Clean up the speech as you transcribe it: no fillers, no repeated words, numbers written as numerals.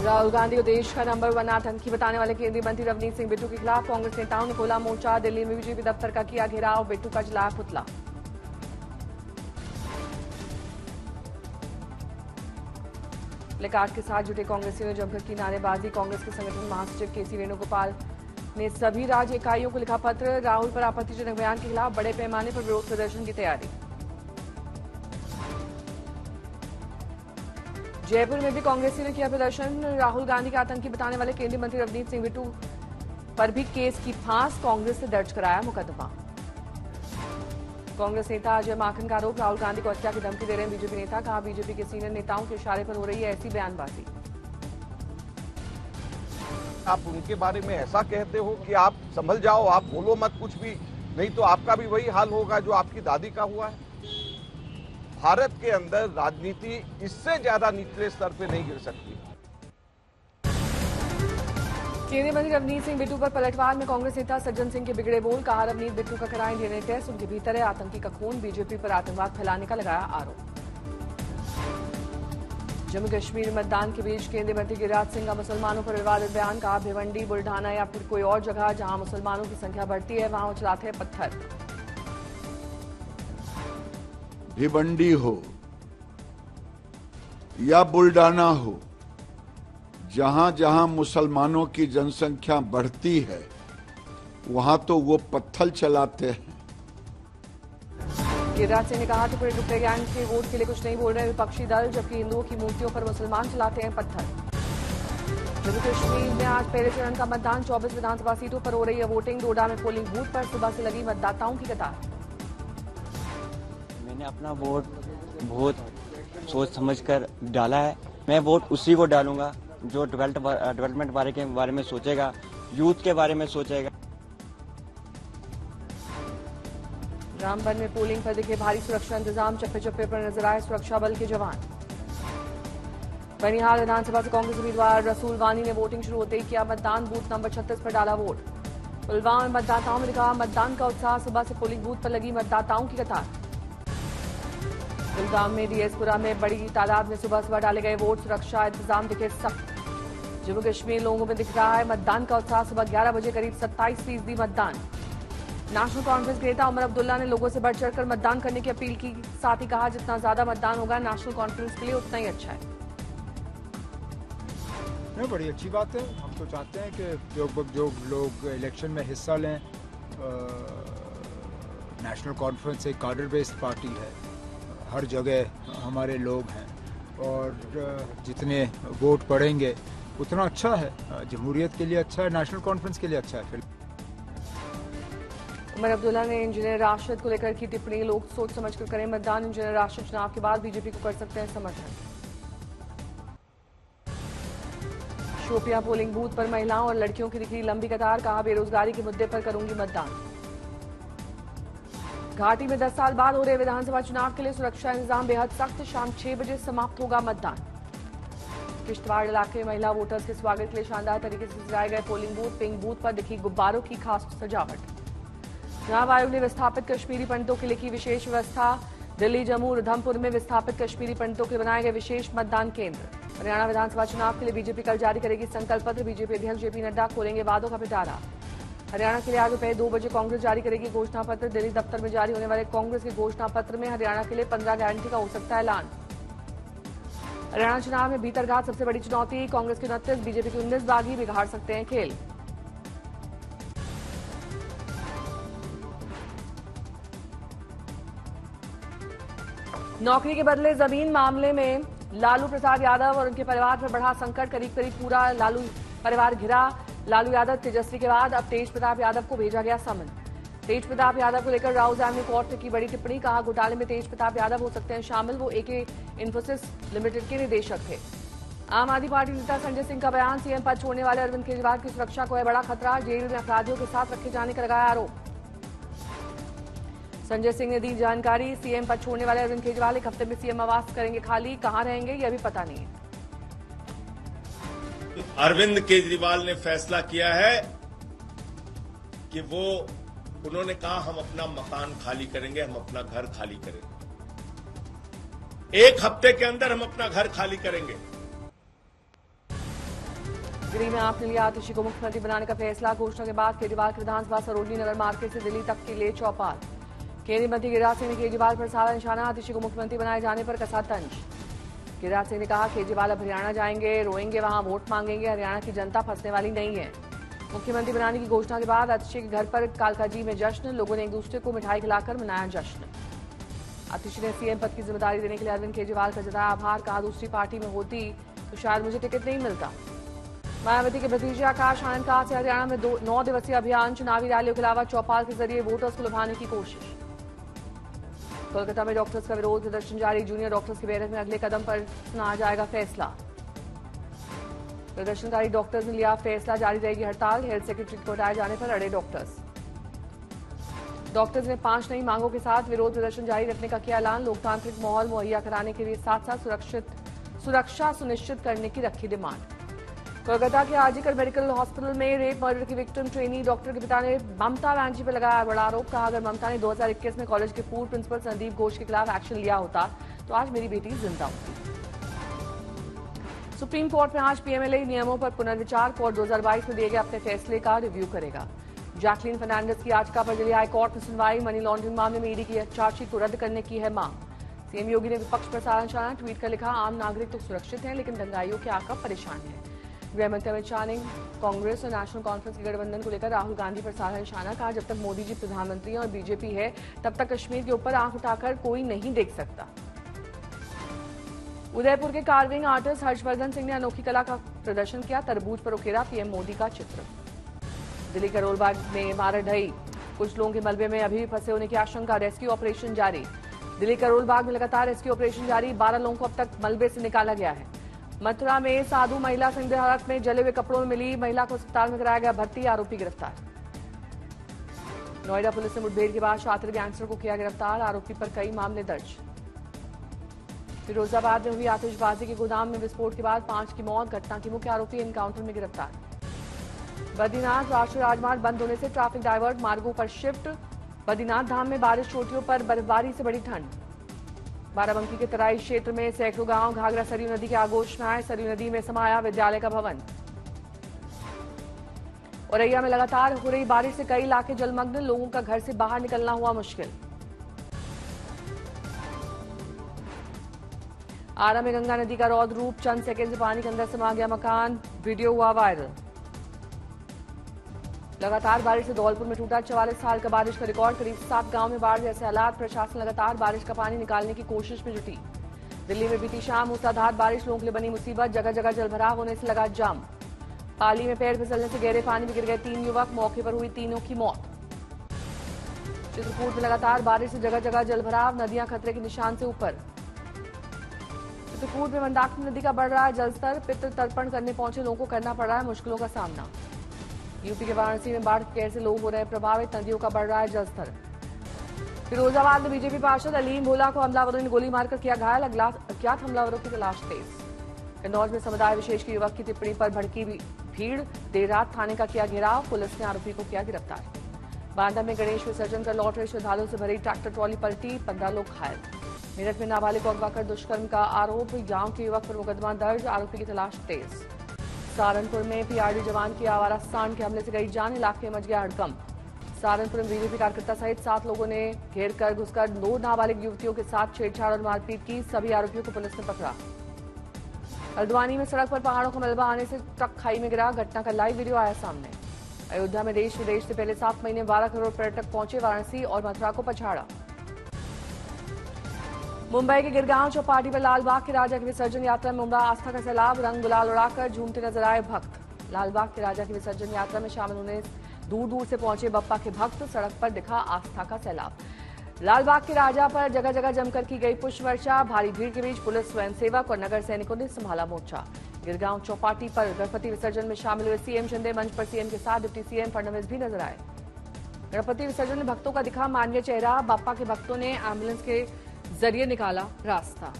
राहुल गांधी को देश का नंबर 1 आतंकी बताने वाले केंद्रीय मंत्री रवनीत सिंह बिट्टू के खिलाफ कांग्रेस नेताओं ने खोला मोर्चा। दिल्ली में बीजेपी दफ्तर का किया घेराव, बिट्टू का जलाया पुतला। प्लेकार्ड के साथ जुटे कांग्रेसियों ने जमकर की नारेबाजी। कांग्रेस के संगठन महासचिव केसी वेणुगोपाल ने सभी राज्य इकाइयों को लिखा पत्र। राहुल पर आपत्तिजनक बयान के खिलाफ बड़े पैमाने पर विरोध प्रदर्शन की तैयारी। जयपुर में भी कांग्रेसियों ने किया प्रदर्शन। राहुल गांधी के आतंकी बताने वाले केंद्रीय मंत्री रवनीत सिंह बिट्टू पर भी केस की फांस, कांग्रेस ने दर्ज कराया मुकदमा। कांग्रेस नेता अजय माकन का आरोप, राहुल गांधी को हत्या की धमकी दे रहे हैं बीजेपी नेता। कहा बीजेपी के सीनियर नेताओं के इशारे पर हो रही है ऐसी बयानबाजी। आप उनके बारे में ऐसा कहते हो कि आप संभल जाओ, आप बोलो मत कुछ भी, नहीं तो आपका भी वही हाल होगा जो आपकी दादी का हुआ है। भारत के अंदर राजनीति इससे ज्यादा निचले स्तर पे नहीं गिर सकती। केंद्रीय मंत्री रवनीत सिंह बिट्टू पर पलटवार में कांग्रेस नेता सज्जन सिंह के बिगड़े बोल। कहा रवनीत बिट्टू का कराएं डीएनए टेस्ट, उनके भीतर है आतंकी का खून। बीजेपी पर आतंकवाद फैलाने का लगाया आरोप। जम्मू कश्मीर मतदान के बीच केंद्रीय मंत्री गिरिराज सिंह का मुसलमानों पर विवादित बयान। कहा भिवंडी, बुल्ढाना या फिर कोई और जगह जहां मुसलमानों की संख्या बढ़ती है वहां वो चलाते हैं पत्थर। भिवंडी हो या बुल्ढाना हो, जहां जहां मुसलमानों की जनसंख्या बढ़ती है वहां तो वो पत्थर चलाते हैं। गिरिराज सिंह ने कहा कि पूरे गुप्ते गैंग के वोट के लिए कुछ नहीं बोल रहे विपक्षी दल, जबकि हिंदुओं की मूर्तियों पर मुसलमान चलाते हैं पत्थर। जम्मू कश्मीर में आज पहले चरण का मतदान, 24 विधानसभा सीटों पर हो रही है वोटिंग। डोडा में पोलिंग बूथ पर सुबह से लगी मतदाताओं की कतार। मैंने अपना वोट बहुत सोच समझकर डाला है। मैं वोट उसी को डालूंगा जो डेवलपमेंट के बारे में सोचेगा, यूथ के बारे में सोचेगा। रामबन में पोलिंग पर दिखे भारी सुरक्षा इंतजाम, चप्पे चप्पे पर नजर आए सुरक्षा बल के जवान। बनिहाल विधानसभा से कांग्रेस उम्मीदवार रसूल वानी ने वोटिंग शुरू होते ही किया मतदान, बूथ नंबर 36 पर डाला वोट। पुलवामा में मतदाताओं ने दिखा मतदान का उत्साह, सुबह से पोलिंग बूथ पर लगी मतदाताओं की कतार। कुलगाम में डीएसपुरा में बड़ी तादाद में सुबह सुबह डाले गए वोट, सुरक्षा इंतजाम दिखे सख्त। जम्मू कश्मीर लोगों में दिख रहा है मतदान का उत्साह, सुबह 11 बजे करीब 27% मतदान। नेशनल कॉन्फ्रेंस के नेता उमर अब्दुल्ला ने लोगों से बढ़ चढ़कर मतदान करने की अपील की, साथ ही कहा जितना ज्यादा मतदान होगा नेशनल कॉन्फ्रेंस के लिए उतना ही अच्छा है। नहीं, बड़ी अच्छी बात है। हम तो चाहते हैं कि जो लोग इलेक्शन में हिस्सा लें, नेशनल कॉन्फ्रेंस एक कार्डर बेस्ड पार्टी है, हर जगह हमारे लोग हैं और जितने वोट पड़ेंगे उतना अच्छा है, जमहूरियत के लिए अच्छा है, नेशनल कॉन्फ्रेंस के लिए अच्छा है। उमर अब्दुल्ला ने इंजीनियर राशिद को लेकर की टिप्पणी, लोग सोच समझकर करें मतदान, इंजीनियर राशिद चुनाव के बाद बीजेपी को कर सकते हैं समर्थन। शोपियां पोलिंग बूथ पर महिलाओं और लड़कियों की दिखी लंबी कतार, कहा बेरोजगारी के मुद्दे पर करूंगी मतदान। घाटी में 10 साल बाद हो रहे विधानसभा चुनाव के लिए सुरक्षा इंतजाम बेहद सख्त, शाम 6 बजे समाप्त होगा मतदान। किश्तवाड़ इलाके में महिला वोटर्स के स्वागत के लिए शानदार तरीके से सजाए गए पोलिंग बूथ, पिंक बूथ पर दिखी गुब्बारों की खास सजावट। चुनाव आयोग ने विस्थापित कश्मीरी पंडितों के लिए की विशेष व्यवस्था, दिल्ली, जम्मू, उधमपुर में विस्थापित कश्मीरी पंडितों के बनाए गए विशेष मतदान केंद्र। हरियाणा विधानसभा चुनाव के लिए बीजेपी कल जारी करेगी संकल्प पत्र, बीजेपी अध्यक्ष जेपी नड्डा खोलेंगे वादों का पिटारा। हरियाणा के लिए आज दोपहर 2 बजे कांग्रेस जारी करेगी घोषणा पत्र, दिल्ली दफ्तर में जारी होने वाले कांग्रेस के घोषणा पत्र में हरियाणा के लिए 15 गारंटी का हो सकता है ऐलान। हरियाणा चुनाव में भीतरघात सबसे बड़ी चुनौती, कांग्रेस के 29, बीजेपी के 19 बागी बिगाड़ सकते हैं खेल। नौकरी के बदले जमीन मामले में लालू प्रसाद यादव और उनके परिवार पर बढ़ा संकट, करीब करीब पूरा लालू परिवार घिरा। लालू यादव, तेजस्वी के बाद अब तेज प्रताप यादव को भेजा गया समन। तेज प्रताप यादव को लेकर राहुल गांधी ने कोर्ट की बड़ी टिप्पणी, कहा घोटाले में तेज प्रताप यादव हो सकते हैं शामिल, वो एके इन्फोसिस लिमिटेड के निदेशक थे। आम आदमी पार्टी नेता संजय सिंह का बयान, सीएम पद छोड़ने वाले अरविंद केजरीवाल की सुरक्षा को है बड़ा खतरा, जेल में अपराधियों के साथ रखे जाने का लगाया आरोप। संजय सिंह ने दी जानकारी, सीएम पद छोड़ने वाले अरविंद केजरीवाल 1 हफ्ते में सीएम आवास करेंगे खाली, कहां रहेंगे ये अभी पता नहीं है। अरविंद केजरीवाल ने फैसला किया है कि उन्होंने कहा हम अपना मकान खाली करेंगे, हम अपना घर खाली करेंगे, 1 हफ्ते के अंदर हम अपना घर खाली करेंगे। दिल्ली में आपने लिया आतिशी को मुख्यमंत्री बनाने का फैसला। घोषणा के बाद केजरीवाल की विधानसभा सरोजनी नगर मार्केट से दिल्ली तक के लिए चौपाल। केंद्रीय मंत्री गिरिराज सिंह ने केजरीवाल पर साधा निशाना। आतिशी को मुख्यमंत्री बनाए जाने पर कसा तंज। गिरिराज सिंह ने कहा केजरीवाल अब हरियाणा जाएंगे, रोएंगे, वहां वोट मांगेंगे। हरियाणा की जनता फंसने वाली नहीं है। मुख्यमंत्री बनाने की घोषणा के बाद आतिशी के घर पर कालकाजी में जश्न। लोगों ने एक दूसरे को मिठाई खिलाकर मनाया जश्न। आतिशी ने सीएम पद की जिम्मेदारी देने के लिए अरविंद केजरीवाल का जताया आभार। कहा दूसरी पार्टी में होती तो शायद मुझे टिकट नहीं मिलता। मायावती के भतीजे आकाश आनंद का से हरियाणा में 9 दिवसीय अभियान। चुनावी रैलियों के अलावा चौपाल के जरिए वोटर्स को लुभाने की कोशिश। कोलकाता में डॉक्टर्स का विरोध प्रदर्शन जारी। जूनियर डॉक्टर्स की बैठक में अगले कदम पर सुनाया जाएगा फैसला। प्रदर्शनकारी डॉक्टर्स ने लिया फैसला, जारी रहेगी हड़ताल। हेल्थ सेक्रेटरी को हटाए जाने पर अड़े डॉक्टर्स। डॉक्टर्स ने 5 नई मांगों के साथ विरोध प्रदर्शन जारी रखने का किया ऐलान। लोकतांत्रिक माहौल मुहैया कराने के लिए साथ साथ सुरक्षा सुनिश्चित करने की रखी डिमांड। कोलकाता के आरजीकर मेडिकल हॉस्पिटल में रेप मर्डर की विक्टिम ट्रेनी डॉक्टर के पिता ने ममता बनर्जी पर लगाया बड़ा आरोप। कहा अगर ममता ने 2021 में कॉलेज के पूर्व प्रिंसिपल संदीप घोष के खिलाफ एक्शन लिया होता तो आज मेरी बेटी जिंदा होती। सुप्रीम कोर्ट में आज पीएमएलए नियमों पर पुनर्विचार। कोर्ट 2022 में दिए गए अपने फैसले का रिव्यू करेगा। जैकलीन फर्नांडिस की याचिका पर दिल्ली हाईकोर्ट में सुनवाई। मनी लॉन्ड्रिंग मामले में ईडी की चार्जशीट को रद्द करने की है मांग। सीएम योगी ने विपक्ष पर साधा निशाना। ट्वीट कर लिखा आम नागरिक तो सुरक्षित हैं लेकिन दंगाइयों के आकर परेशान हैं। गृह मंत्री अमित शाह ने कांग्रेस और नेशनल कॉन्फ्रेंस के गठबंधन को लेकर राहुल गांधी पर साधा निशाना। कहा जब तक मोदी जी प्रधानमंत्री और बीजेपी है तब तक कश्मीर के ऊपर आंख उठाकर कोई नहीं देख सकता। उदयपुर के कार्विंग आर्टिस्ट हर्षवर्धन सिंह ने अनोखी कला का प्रदर्शन किया। तरबूज पर उकेरा पीएम मोदी का चित्र। दिल्ली करोलबाग में इमारत ढही। कुछ लोगों के मलबे में अभी भी फंसे होने की आशंका। रेस्क्यू ऑपरेशन जारी। दिल्ली करोलबाग में लगातार रेस्क्यू ऑपरेशन जारी। 12 लोगों को अब तक मलबे से निकाला गया है। मथुरा में साधु महिला संदिग्ध हालत में जले हुए कपड़ों में मिली। महिला को अस्पताल में कराया गया भर्ती। आरोपी गिरफ्तार। नोएडा पुलिस ने मुठभेड़ के बाद शातिर गैंगस्टर को किया गिरफ्तार। आरोपी पर कई मामले दर्ज। फिरोजाबाद में हुई आतिशबाजी के गोदाम में विस्फोट के बाद 5 की मौत। घटना के मुख्य आरोपी एनकाउंटर में गिरफ्तार। बद्रीनाथ राष्ट्रीय राजमार्ग बंद होने से ट्रैफिक डायवर्ट। मार्गों पर शिफ्ट। बद्रीनाथ धाम में बारिश, चोटियों पर बर्फबारी से बड़ी ठंड। बाराबंकी के तराई क्षेत्र में सैकड़ों गांव घाघरा सरयू नदी के आगोश में आए। सरयू नदी में समाया विद्यालय का भवन। औरैया में लगातार हो रही बारिश से कई इलाके जलमग्न। लोगों का घर से बाहर निकलना हुआ मुश्किल। आरा में गंगा नदी का रौद्र रूप। चंद सेकंड से पानी के अंदर समा गया मकान। वीडियो हुआ वायरल। लगातार बारिश से धौलपुर में टूटा 44 साल का बारिश का रिकॉर्ड। करीब 7 गांव में बाढ़ जैसे हालात। प्रशासन लगातार बारिश का पानी निकालने की कोशिश में जुटी। दिल्ली में बीती शाम मूसलाधार बारिश। लोगों के लिए बनी मुसीबत। जगह जगह जलभराव होने से लगा जाम। पाली में पैर फिसलने से गहरे पानी में गिर गए 3 युवक। मौके पर हुई तीनों की मौत। चित्रकूट में लगातार बारिश से जगह जगह जलभराव। नदियां खतरे के निशान से ऊपर। चित्रकूट में मंदाकिनी नदी का बढ़ रहा है जलस्तर। पितृ तर्पण करने पहुंचे लोगों को करना पड़ रहा है मुश्किलों का सामना। यूपी के वाराणसी में बाढ़ की कहर से लोग हो रहे हैं प्रभावित। नदियों का बढ़ रहा है जलस्तर। फिरोजाबाद में बीजेपी पार्षद अलीम भोला को हमलावरों ने गोली मारकर किया घायल। अज्ञात हमलावरों की तलाश तेज। कन्नौज में समुदाय विशेष के युवक की टिप्पणी पर भड़की भीड़। देर रात थाने का किया घेराव। पुलिस ने आरोपी को किया गिरफ्तार। बांदा में गणेश विसर्जन कर लौट रहे श्रद्धालुओं से भरी ट्रैक्टर ट्रॉली पलटी। 15 लोग घायल। मेरठ में नाबालिग को अगवा कर दुष्कर्म का आरोप। गांव के युवक पर मुकदमा दर्ज। आरोपी की तलाश तेज। सहारनपुर में पीआरडी जवान की आवारा सांड के हमले से गई जान। इलाके में मच गया हड़कंप। सहारनपुर में बीजेपी कार्यकर्ता सहित 7 लोगों ने घेर कर घुसकर 2 नाबालिग युवतियों के साथ छेड़छाड़ और मारपीट की। सभी आरोपियों को पुलिस ने पकड़ा। हल्द्वानी में सड़क पर पहाड़ों का मलबा आने से ट्रक खाई में गिरा। घटना का लाइव वीडियो आया सामने। अयोध्या में देश विदेश से पहले 7 महीने 12 करोड़ पर्यटक पहुंचे। वाराणसी और मथुरा को पछाड़ा। मुंबई के गिरगांव चौपाटी पर लालबाग के राजा की विसर्जन यात्रा में उमड़ा आस्था का सैलाब। रंग गुलाल उड़ाकर झूमते नजर आए भक्त। लालबाग के राजा की विसर्जन यात्रा में शामिल होने दूर दूर से पहुंचे बप्पा के भक्त। सड़क पर दिखा आस्था का सैलाब। लालबाग के राजा पर जगह जगह जमकर की गई पुष्प वर्षा। भारी भीड़ के बीच पुलिस, स्वयंसेवक और नगर सैनिकों ने संभाला मोर्चा। गिरगांव चौपाटी पर गणपति विसर्जन में शामिल हुए सीएम शिंदे। मंच पर सीएम के साथ डिप्टी सीएम फडणवीस भी नजर आए। गणपति विसर्जन में भक्तों का दिखा मानवीय चेहरा। बप्पा के भक्तों ने एम्बुलेंस के जरिए निकाला रास्ता।